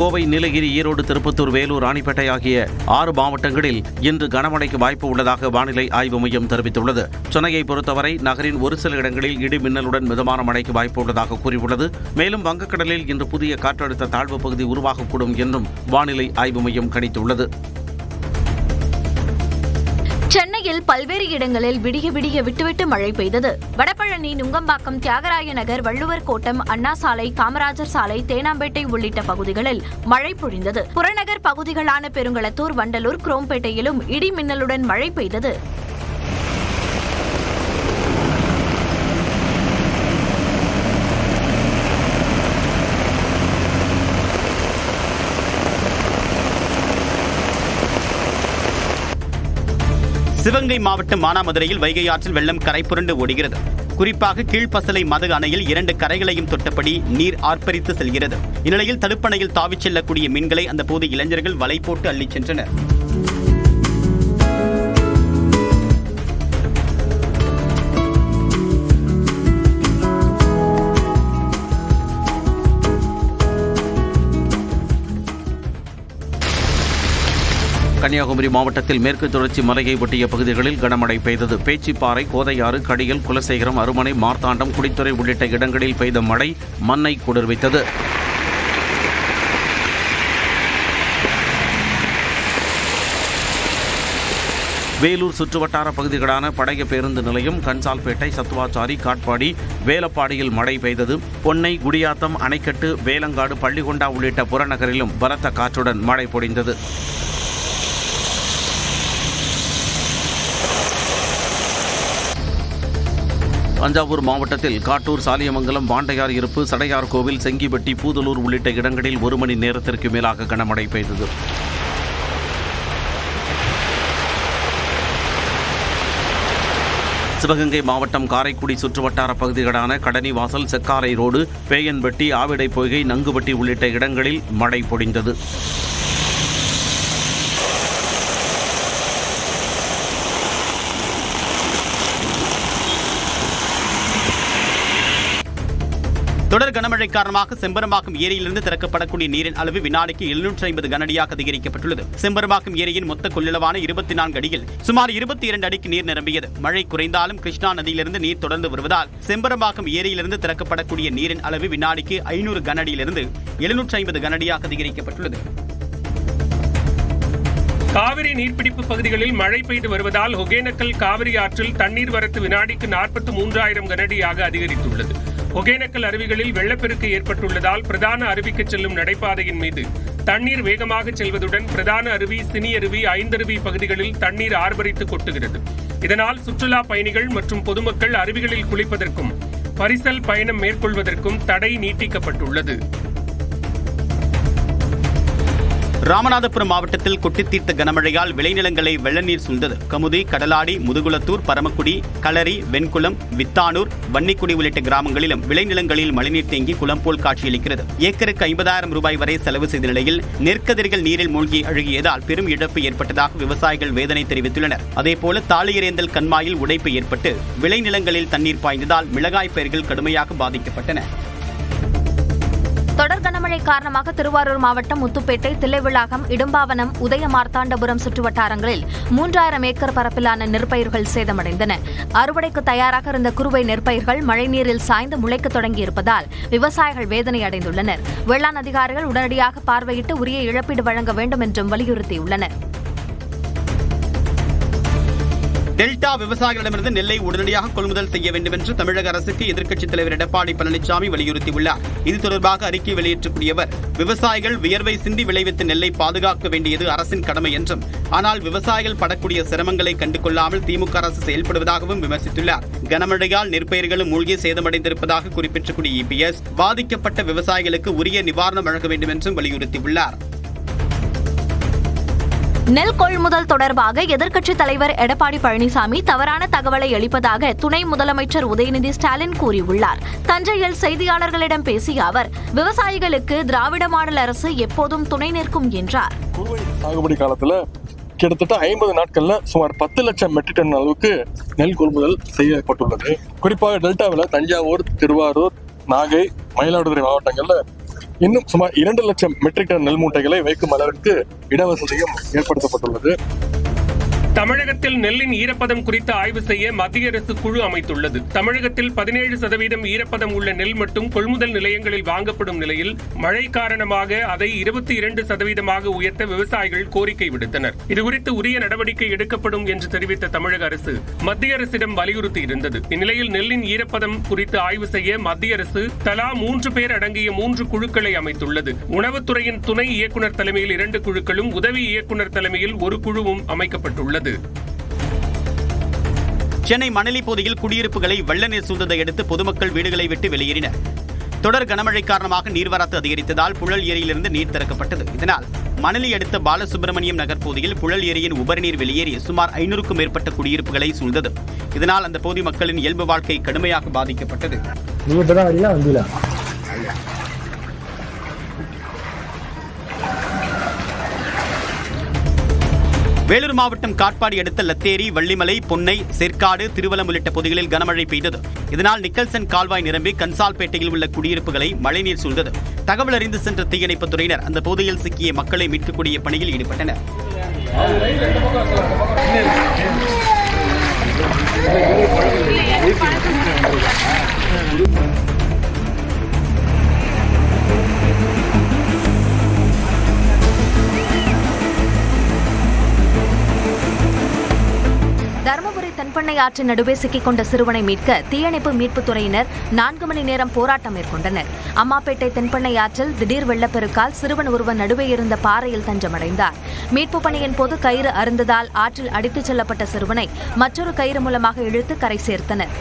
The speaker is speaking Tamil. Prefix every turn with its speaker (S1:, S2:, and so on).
S1: கோவை, நீலகிரி, ஈரோடு, திருப்பத்தூர், வேலூர், ராணிப்பேட்டை ஆகிய 6 மாவட்டங்களில் இன்று கனமழைக்கு வாய்ப்பு உள்ளதாக வானிலை ஆய்வு மையம் தெரிவித்துள்ளது. சென்னையை பொறுத்தவரை நகரின் ஒரு சில இடங்களில் இடி மின்னலுடன் மிதமான மழைக்கு வாய்ப்பு உள்ளதாக கூறியுள்ளது. மேலும் வங்கக்கடலில் இன்று புதிய காற்றழுத்த தாழ்வு பகுதி உருவாகக்கூடும் என்றும் வானிலை ஆய்வு மையம் கணித்துள்ளது.
S2: சென்னையில் பல்வேறு இடங்களில் விடிய விடிய விட்டுவிட்டு மழை பெய்தது. வடபழனி, நுங்கம்பாக்கம், தியாகராய நகர், வள்ளுவர் கோட்டம், அண்ணா சாலை, காமராஜர் சாலை, தேனாம்பேட்டை உள்ளிட்ட பகுதிகளில் மழை பொழிந்தது. புறநகர் பகுதிகளான பெருங்களத்தூர், வண்டலூர், குரோம்பேட்டையிலும் இடி மின்னலுடன் மழை பெய்தது.
S3: சிவகங்கை மாவட்டம் மானாமதுரையில் வைகை ஆற்றில் வெள்ளம் கரை புரண்டு ஓடுகிறது. குறிப்பாக கீழ்பசலை மது அணையில் 2 கரைகளையும் தொட்டபடி நீர் ஆர்ப்பரித்து செல்கிறது. இந்நிலையில் தடுப்பணையில் தாவிச் செல்லக்கூடிய மீன்களை அந்த போது இளைஞர்கள் வலை போட்டு அள்ளிச் சென்றனர்.
S1: கன்னியாகுமரி மாவட்டத்தில் மேற்கு தொடர்ச்சி மலையை ஒட்டிய பகுதிகளில் கனமழை பெய்தது. பேச்சிப்பாறை, கோதையாறு, கடியல், குலசேகரம், அருமனை, மார்த்தாண்டம், குடித்துறை உள்ளிட்ட இடங்களில் பெய்த மழை மண்ணை குளிர்வித்தது. வேலூர் சுற்றுவட்டார பகுதிகளான பழைய பேருந்து நிலையம், கன்சால்பேட்டை, சத்துவாச்சாரி, காட்பாடி, வேலப்பாடியில் மழை பெய்தது. பொன்னை, குடியாத்தம், அணைக்கட்டு, வேலங்காடு, பள்ளிகொண்டா உள்ளிட்ட புறநகரிலும் பலத்த காற்றுடன் மழை பொழிந்தது. தஞ்சாவூர் மாவட்டத்தில் காட்டூர், சாலியமங்கலம், வாண்டையார் இருப்பு, சடையார் கோவில், செங்கிப்பட்டி, பூதலூர் உள்ளிட்ட இடங்களில் 1 மணி நேரத்திற்கு மேலாக கனமழை பெய்தது. சிவகங்கை மாவட்டம் காரைக்குடி சுற்றுவட்டார பகுதிகளான கடனிவாசல், செக்காரை ரோடு, பேயன்பட்டி, ஆவிடை பொய்கை, நங்குபட்டி உள்ளிட்ட இடங்களில் மழை பொழிந்தது.
S3: தொடர் கனமழை காரணமாக செம்பரம்பாக்கம் ஏரியிலிருந்து திறக்கப்படக்கூடிய நீரின் அளவு வினாடிக்கு 750 கனஅடியாக அதிகரிக்கப்பட்டுள்ளது. செம்பரம்பாக்கம் ஏரியின் மொத்த கொள்ளளவான 24 அடியில் சுமார் 22 அடிக்கு நீர் நிரம்பியது. மழை குறைந்தாலும் கிருஷ்ணா நதியிலிருந்து நீர் தொடர்ந்து வருவதால் செம்பரம்பாக்கம் ஏரியிலிருந்து திறக்கப்படக்கூடிய நீரின் அளவு வினாடிக்கு 500 கனஅடியிலிருந்து 750 கனஅடியாக அதிகரிக்கப்பட்டுள்ளது.
S4: காவிரி நீர்பிடிப்பு பகுதிகளில் மழை பெய்து வருவதால் ஒகேனக்கல் காவிரி ஆற்றில் தண்ணீர் வரத்து வினாடிக்கு 43,000 கனஅடியாக அதிகரித்துள்ளது. ஒகேனக்கல் அருவிகளில் வெள்ளப்பெருக்கு ஏற்பட்டுள்ளதால் பிரதான அருவிக்கு செல்லும் நடைபாதையின் மீது தண்ணீர் வேகமாக செல்வதுடன் பிரதான அருவி, சினி அருவி, ஐந்தருவி பகுதிகளில் தண்ணீர் ஆர்ப்பரித்து கொட்டுகிறது. இதனால் சுற்றுலா பயணிகள் மற்றும் பொதுமக்கள் அருவிகளில் குளிப்பதற்கும் பரிசல் பயணம் மேற்கொள்வதற்கும் தடை நீட்டிக்கப்பட்டுள்ளது.
S3: ராமநாதபுரம் மாவட்டத்தில் கொட்டித்தீர்த்த கனமழையால் விளைநிலங்களை வெள்ள நீர் சூழ்ந்தது. கமுதி, கடலாடி, முதுகுளத்தூர், பரமக்குடி, களரி, வெண்குளம், வித்தானூர், வன்னிக்குடி உள்ளிட்ட கிராமங்களிலும் விளைநிலங்களில் மழைநீர் தேங்கி குளம் போல் காட்சியளிக்கிறது. ஏக்கருக்கு 50,000 ரூபாய் வரை செலவு செய்த நிலையில் நெற்கதிர்கள் நீரில் மூழ்கி அழுகியதால் பெரும் இழப்பு ஏற்பட்டதாக விவசாயிகள் வேதனை தெரிவித்துள்ளனர். அதேபோல தாளியரேந்தல் கண்மாயில் உடைப்பு ஏற்பட்டு விளைநிலங்களில் தண்ணீர் பாய்ந்ததால் மிளகாய் பயிர்கள் கடுமையாக பாதிக்கப்பட்டன.
S2: தொடர் கனமழை காரணமாக திருவாரூர் மாவட்டம் முத்துப்பேட்டை, தில்லைவிளாகம், இடும்பாவனம், உதயமார்த்தாண்டபுரம் சுற்றுவட்டாரங்களில் 3000 ஏக்கர் பரப்பிலான நெற்பயிர்கள் சேதமடைந்தன. அறுவடைக்கு தயாராக இருந்த குறுவை நெற்பயிர்கள் மழைநீரில் சாய்ந்து முளைக்க தொடங்கியிருப்பதால் விவசாயிகள் வேதனை அடைந்துள்ளனர். வேளாண் அதிகாரிகள் உடனடியாக பார்வையிட்டு உரிய இழப்பீடு வழங்க வேண்டும் என்றும் வலியுறுத்தியுள்ளனர்.
S3: டெல்டா விவசாயிகளிடமிருந்து நெல்லை உடனடியாக கொள்முதல் செய்ய வேண்டும் என்று தமிழக அரசுக்கு எதிர்க்கட்சித் தலைவர் எடப்பாடி பழனிசாமி வலியுறுத்தியுள்ளார். இது தொடர்பாக அறிக்கை வெளியிட்டக்கூடிய அவர், விவசாயிகள் வியர்வை சிந்தி விளைவித்த நெல்லை பாதுகாக்க வேண்டியது அரசின் கடமை என்றும், ஆனால் விவசாயிகள் படக்கூடிய சிரமங்களை கண்டுகொள்ளாமல் திமுக அரசு செயல்படுவதாகவும் விமர்சித்துள்ளார். கனமழையால் நெற்பயிர்களும் மூழ்கி சேதமடைந்திருப்பதாக குறிப்பிட்டக்கூடிய இபிஎஸ், பாதிக்கப்பட்ட விவசாயிகளுக்கு உரிய நிவாரணம் வழங்க வேண்டும் என்றும் வலியுறுத்தியுள்ளார்.
S2: நெல் கொள்முதல் தொடர்பாக எதிர்க்கட்சித் தலைவர் எடப்பாடி பழனிசாமி தவறான தகவலை அளிப்பதாக துணை முதலமைச்சர் உதயநிதி ஸ்டாலின் கூறியுள்ளார். தஞ்சையில் செய்தியாளர்களிடம் பேசிய அவர், விவசாயிகளுக்கு திராவிட மாடல் அரசு எப்போதும் துணை நிற்கும் என்றார்.
S5: சாகுபடி காலத்துல கிட்டத்தட்ட 50 நாட்கள்ல சுமார் 10 லட்சம் மெட்ரிக் டன் அளவுக்கு நெல் கொள்முதல் செய்யப்பட்டுள்ளது. குறிப்பாக டெல்டாவில் தஞ்சாவூர், திருவாரூர், நாகை, மயிலாடுதுறை மாவட்டங்கள்ல இன்னும் சுமார் 2 லட்சம் மெட்ரிக் டன் நெல் மூட்டைகளை வைக்கும் அளவிற்கு இடவசதியும் ஏற்படுத்தப்பட்டுள்ளது.
S4: தமிழகத்தில் நெல்லின் ஈரப்பதம் குறித்து ஆய்வு செய்ய மத்திய அரசு குழு அமைத்துள்ளது. தமிழகத்தில் 17% ஈரப்பதம் உள்ள நெல் மட்டும் கொள்முதல் நிலையங்களில் வாங்கப்படும் நிலையில் மழை காரணமாக அதை 22% உயர்த்த விவசாயிகள் கோரிக்கை விடுத்தனர். இதுகுறித்து உரிய நடவடிக்கை எடுக்கப்படும் என்று தெரிவித்த தமிழக அரசு மத்திய அரசிடம் வலியுறுத்தியிருந்தது. இந்நிலையில் நெல்லின் ஈரப்பதம் குறித்து ஆய்வு செய்ய மத்திய அரசு தலா 3 பேர் அடங்கிய 3 குழுக்களை அமைத்துள்ளது. உணவுத்துறையின் துணை இயக்குநர் தலைமையில் 2 குழுக்களும் உதவி இயக்குநர் தலைமையில் 1 குழுவும் அமைக்கப்பட்டுள்ளது.
S3: சென்னை மணலி பகுதியில் குடியிருப்புகளை வெள்ள நீர் சூழ்ந்ததை அடுத்து பொதுமக்கள் வீடுகளை விட்டு வெளியேறினர். தொடர் கனமழை காரணமாக நீர்வரத்து அதிகரித்ததால் புழல் ஏரியிலிருந்து நீர் திறக்கப்பட்டது. இதனால் மணலி அடுத்த பாலசுப்ரமணியம் நகர் பகுதியில் புழல் ஏரியின் உபரிநீர் வெளியேறி சுமார் 500க்கும் மேற்பட்ட குடியிருப்புகளை சூழ்ந்தது. இதனால் அந்த பகுதி மக்களின் இயல்பு வாழ்க்கை கடுமையாக பாதிக்கப்பட்டது. வேலூர் மாவட்டம் காட்பாடி அடுத்த லத்தேரி, வள்ளிமலை, பொன்னை, செற்காடு, திருவலம் உள்ளிட்ட பகுதிகளில் கனமழை பெய்தது. இதனால் நிக்கல்சன் கால்வாய் நிரம்பி கன்சால்பேட்டையில் உள்ள குடியிருப்புகளை மழைநீர் சூழ்ந்தது. தகவல் அறிந்து சென்ற தீயணைப்புத் துறையினர் அந்த பகுதியில் சிக்கிய மக்களை மீட்கக்கூடிய பணியில் ஈடுபட்டனர்.
S2: தருமபுரி தென்பெண்ணை ஆற்றின் நடுவே சிக்கிக் கொண்ட சிறுவனை மீட்க தீயணைப்பு மீட்புத் துறையினர் 4 மணி நேரம் போராட்டம் மேற்கொண்டனர். அம்மாப்பேட்டை தென்பெண்ணை ஆற்றில் திடீர் வெள்ளப்பெருக்கால் சிறுவன் ஒருவன் நடுவே இருந்த பாறையில் தஞ்சமடைந்தார். மீட்புப் பணியின் போது கயிறு அறுந்ததால் ஆற்றில் அடித்துச் செல்லப்பட்ட சிறுவனை மற்றொரு கயிறு மூலமாக இழுத்து கரை சேர்த்தனர்.